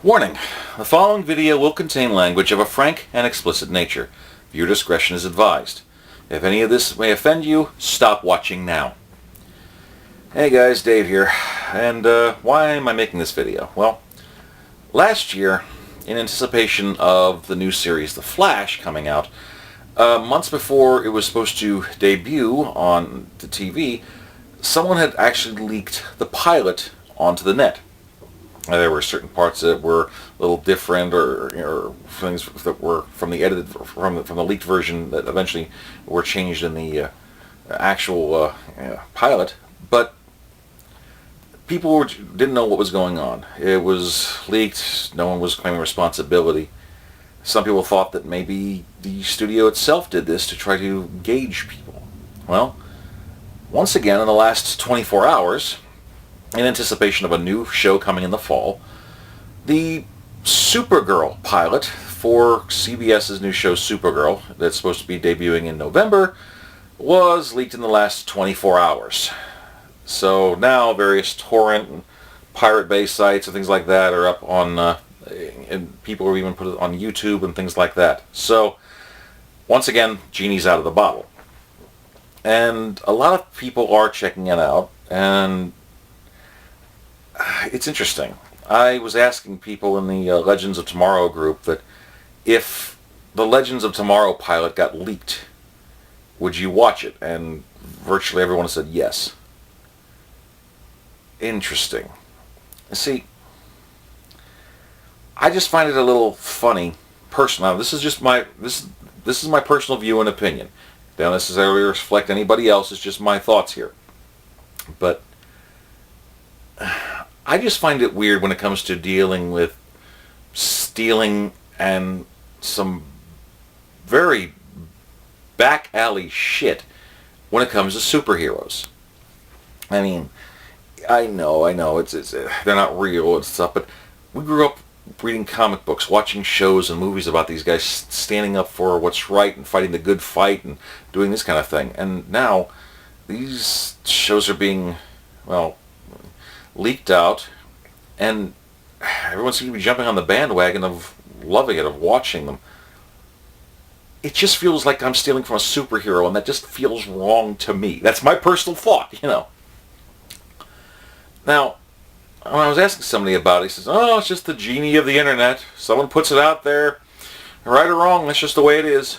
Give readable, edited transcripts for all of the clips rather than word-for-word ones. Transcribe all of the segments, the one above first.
Warning: the following video will contain language of a frank and explicit nature. Viewer discretion is advised. If any of this may offend you, stop watching now. Hey guys, Dave here. And why am I making this video? Well, last year, in anticipation of the new series The Flash coming out, months before it was supposed to debut on the TV, someone had actually leaked the pilot onto the net. There were certain parts that were a little different, or things that were from the edited, from the leaked version that eventually were changed in the actual pilot. But people didn't know what was going on. It was leaked. No one was claiming responsibility. Some people thought that maybe the studio itself did this to try to gauge people. Well, once again, in the last 24 hours, in anticipation of a new show coming in the fall, the Supergirl pilot for CBS's new show Supergirl, that's supposed to be debuting in November, was leaked in the last 24 hours. So now various torrent and pirate-based sites and things like that are up on, and people have even put it on YouTube and things like that. So once again, genie's out of the bottle. And a lot of people are checking it out, and it's interesting. I was asking people in the Legends of Tomorrow group that if the Legends of Tomorrow pilot got leaked, would you watch it? And virtually everyone said yes. Interesting. See, I just find it a little funny. Personally, this is just my this is my personal view and opinion. Don't necessarily reflect anybody else. It's just my thoughts here. But I just find it weird when it comes to dealing with stealing and some very back alley shit when it comes to superheroes. I mean, I know, it's they're not real and stuff, but we grew up reading comic books, watching shows and movies about these guys standing up for what's right and fighting the good fight and doing this kind of thing. And now these shows are being, well, leaked out, and everyone seems to be jumping on the bandwagon of loving it, of watching them. It just feels like I'm stealing from a superhero, and that just feels wrong to me. That's my personal thought, you know. Now, when I was asking somebody about it, he says, oh, it's just the genie of the internet. Someone puts it out there, right or wrong, that's just the way it is.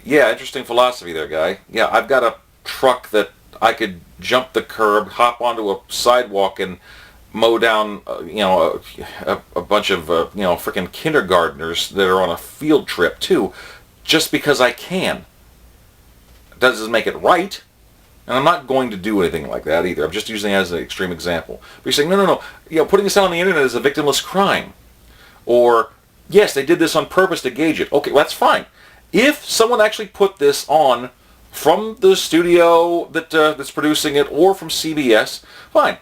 Yeah, interesting philosophy there, guy. Yeah, I've got a truck that I could jump the curb, hop onto a sidewalk, and mow down, a bunch of, freaking kindergartners that are on a field trip, too, just because I can. Doesn't make it right. And I'm not going to do anything like that either. I'm just using it as an extreme example. But you're saying, no. Putting this out on the internet is a victimless crime. Or, yes, they did this on purpose to gauge it. Okay, well, that's fine. If someone actually put this on from the studio that's producing it, or from CBS, fine.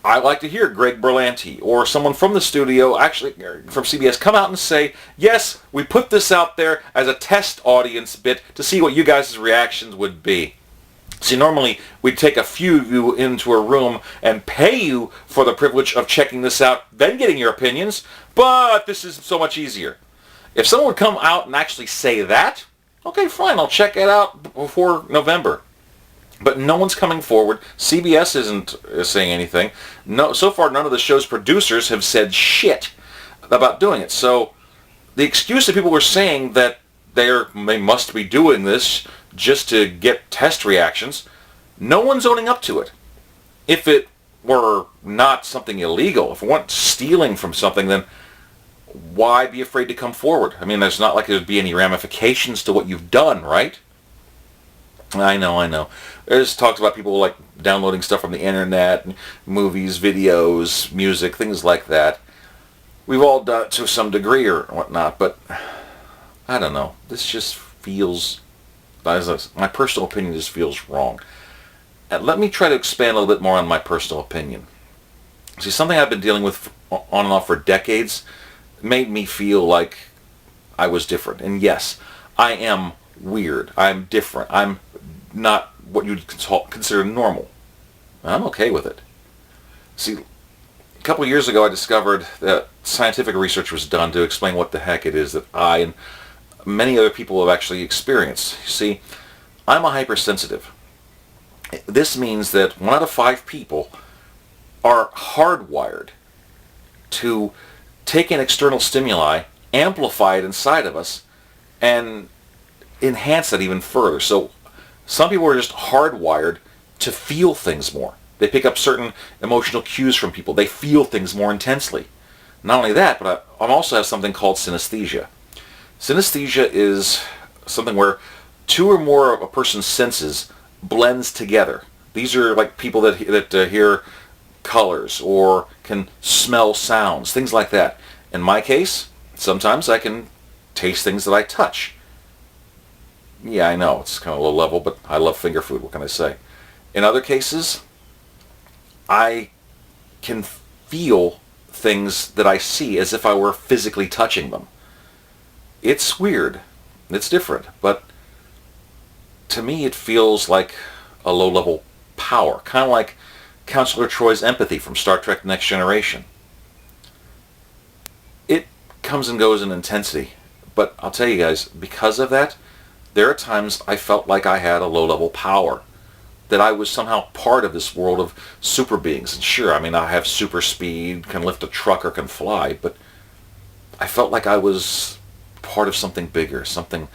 I'd like to hear Greg Berlanti or someone from the studio, actually from CBS, come out and say, yes, we put this out there as a test audience bit to see what you guys' reactions would be. See, normally we'd take a few of you into a room and pay you for the privilege of checking this out, then getting your opinions, but this is so much easier. If someone would come out and actually say that, okay, fine, I'll check it out before November. But no one's coming forward. CBS isn't saying anything. No, so far none of the show's producers have said shit about doing it. So the excuse that people were saying that they must be doing this just to get test reactions, no one's owning up to it. If it were not something illegal, if it weren't stealing from something, then why be afraid to come forward? I mean, there's not like there'd be any ramifications to what you've done, right? I know. There's talks about people like downloading stuff from the internet, movies, videos, music, things like that. We've all done it to some degree or whatnot, but I don't know. This just feels, my personal opinion just feels wrong. And let me try to expand a little bit more on my personal opinion. See, something I've been dealing with on and off for decades made me feel like I was different. And yes, I am weird. I'm different. I'm not what you'd consider normal. I'm okay with it. See, couple of years ago I discovered that scientific research was done to explain what the heck it is that I and many other people have actually experienced. You see, I'm a hypersensitive. This means that 1 out of 5 people are hardwired to take in external stimuli, amplify it inside of us, and enhance that even further. So some people are just hardwired to feel things more. They pick up certain emotional cues from people. They feel things more intensely. Not only that, but I also have something called synesthesia. Synesthesia is something where 2 or more of a person's senses blends together. These are like people that hear colors or can smell sounds, things like that. In my case, sometimes I can taste things that I touch. Yeah, I know, it's kind of low level, but I love finger food, what can I say? In other cases, I can feel things that I see as if I were physically touching them. It's weird. It's different, but to me it feels like a low-level power, kind of like Counselor Troy's empathy from Star Trek Next Generation. It comes and goes in intensity, but I'll tell you guys, because of that, there are times I felt like I had a low-level power, that I was somehow part of this world of super beings. And sure, I mean, I have super speed, can lift a truck or can fly, but I felt like I was part of something bigger, something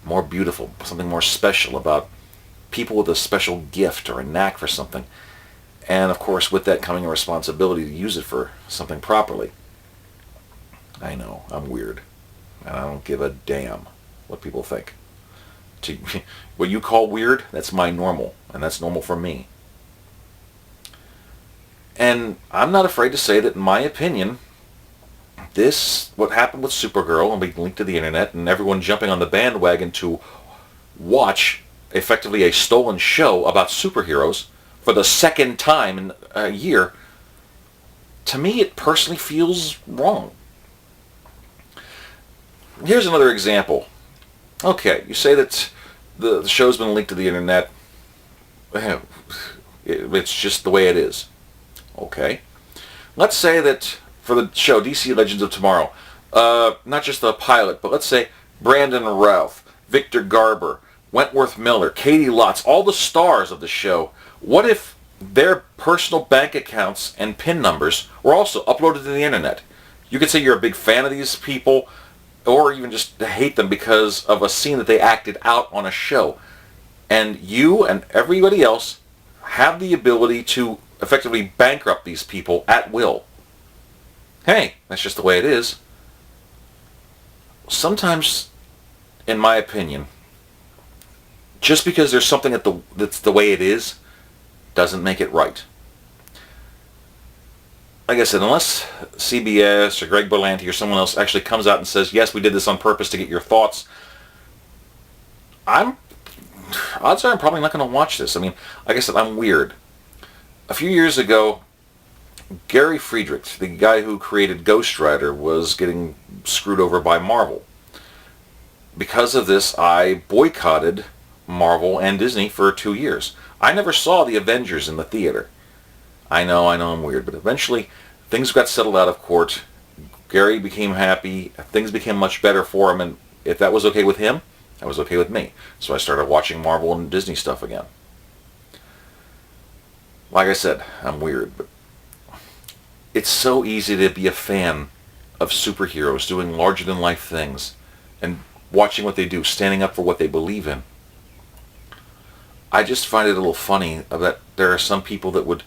more beautiful, something more special, about people with a special gift or a knack for something. And of course, with that coming a responsibility to use it for something properly. I know, I'm weird, and I don't give a damn what people think. What you call weird, that's my normal, and that's normal for me. And I'm not afraid to say that, in my opinion, what happened with Supergirl, and we linked to the internet, and everyone jumping on the bandwagon to watch effectively a stolen show about superheroes for the second time in a year, to me it personally feels wrong. Here's another example. Okay, you say that the show's been linked to the internet. It's just the way it is. Okay. Let's say that for the show DC Legends of Tomorrow, not just the pilot, but let's say Brandon Routh, Victor Garber, Wentworth Miller, Katie Lotz, all the stars of the show, what if their personal bank accounts and PIN numbers were also uploaded to the internet? You could say you're a big fan of these people, or even just hate them because of a scene that they acted out on a show. And you and everybody else have the ability to effectively bankrupt these people at will. Hey, that's just the way it is. Sometimes, in my opinion, just because there's something that's the way it is, doesn't make it right. Like I said, unless CBS or Greg Berlanti or someone else actually comes out and says, yes, we did this on purpose to get your thoughts, odds are I'm probably not going to watch this. I mean, like I said, I'm weird. A few years ago, Gary Friedrich, the guy who created Ghost Rider, was getting screwed over by Marvel. Because of this, I boycotted Marvel and Disney for 2 years. I never saw the Avengers in the theater. I know I'm weird, but eventually things got settled out of court. Gary became happy. Things became much better for him, and if that was okay with him, that was okay with me. So I started watching Marvel and Disney stuff again. Like I said, I'm weird, but it's so easy to be a fan of superheroes doing larger-than-life things and watching what they do, standing up for what they believe in. I just find it a little funny that there are some people that would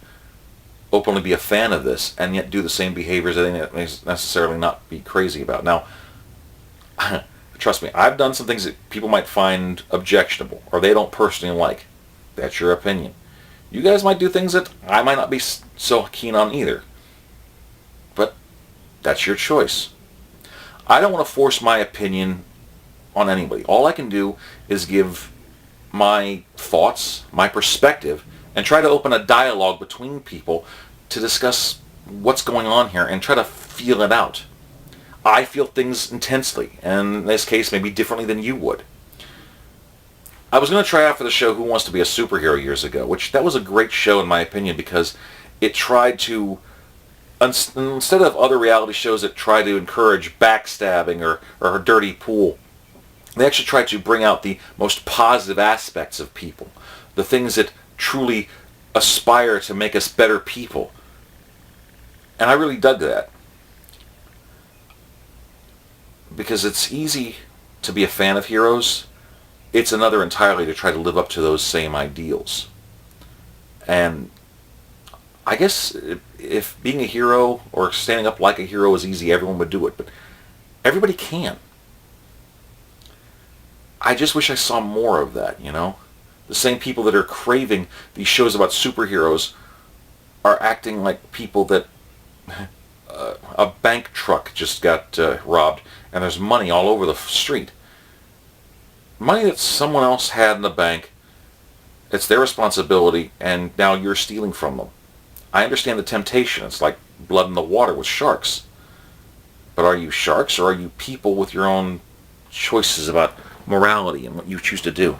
openly be a fan of this and yet do the same behaviors that they may necessarily not be crazy about. Now, trust me, I've done some things that people might find objectionable or they don't personally like. That's your opinion. You guys might do things that I might not be so keen on either. But that's your choice. I don't want to force my opinion on anybody. All I can do is give my thoughts, my perspective, and try to open a dialogue between people to discuss what's going on here and try to feel it out. I feel things intensely, and in this case maybe differently than you would. I was going to try out for the show Who Wants to Be a Superhero years ago, which that was a great show in my opinion because it tried to instead of other reality shows that try to encourage backstabbing or a dirty pool, they actually try to bring out the most positive aspects of people, the things that truly aspire to make us better people. And I really dug that. Because it's easy to be a fan of heroes. It's another entirely to try to live up to those same ideals. And I guess if being a hero or standing up like a hero is easy, everyone would do it. But everybody can. I just wish I saw more of that, you know? The same people that are craving these shows about superheroes are acting like people that a bank truck just got robbed and there's money all over the street. Money that someone else had in the bank, it's their responsibility, and now you're stealing from them. I understand the temptation. It's like blood in the water with sharks. But are you sharks, or are you people with your own choices about morality and what you choose to do?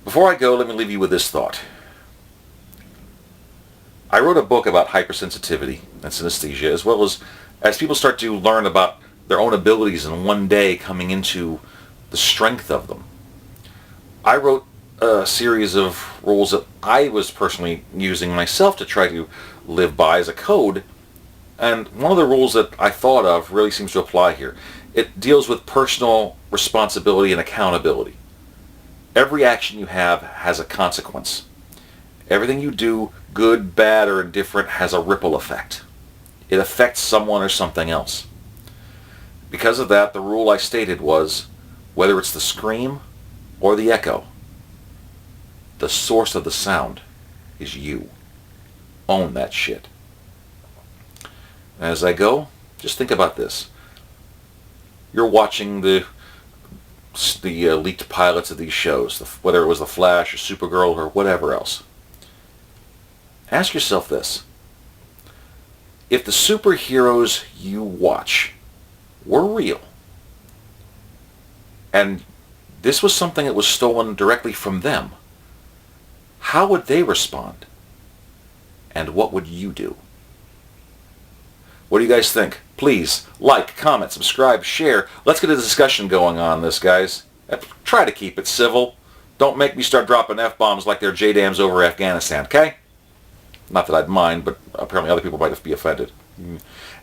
Before I go, let me leave you with this thought. I wrote a book about hypersensitivity and synesthesia, as well as people start to learn about their own abilities and one day coming into the strength of them. I wrote a series of rules that I was personally using myself to try to live by as a code, and one of the rules that I thought of really seems to apply here. It deals with personal responsibility and accountability. Every action you have has a consequence. Everything you do, good, bad, or indifferent, has a ripple effect. It affects someone or something else. Because of that, the rule I stated was, whether it's the scream or the echo, the source of the sound is you. Own that shit. As I go, just think about this. You're watching the leaked pilots of these shows, whether it was The Flash or Supergirl or whatever else. Ask yourself this. If the superheroes you watch were real, and this was something that was stolen directly from them, how would they respond? And what would you do? What do you guys think? Please like, comment, subscribe, share. Let's get a discussion going on this, guys. Try to keep it civil. Don't make me start dropping F-bombs like they're J-dams over Afghanistan, okay? Not that I'd mind, but apparently other people might be offended.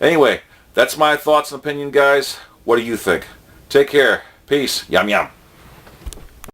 Anyway, that's my thoughts and opinion, guys. What do you think? Take care. Peace. Yum yum.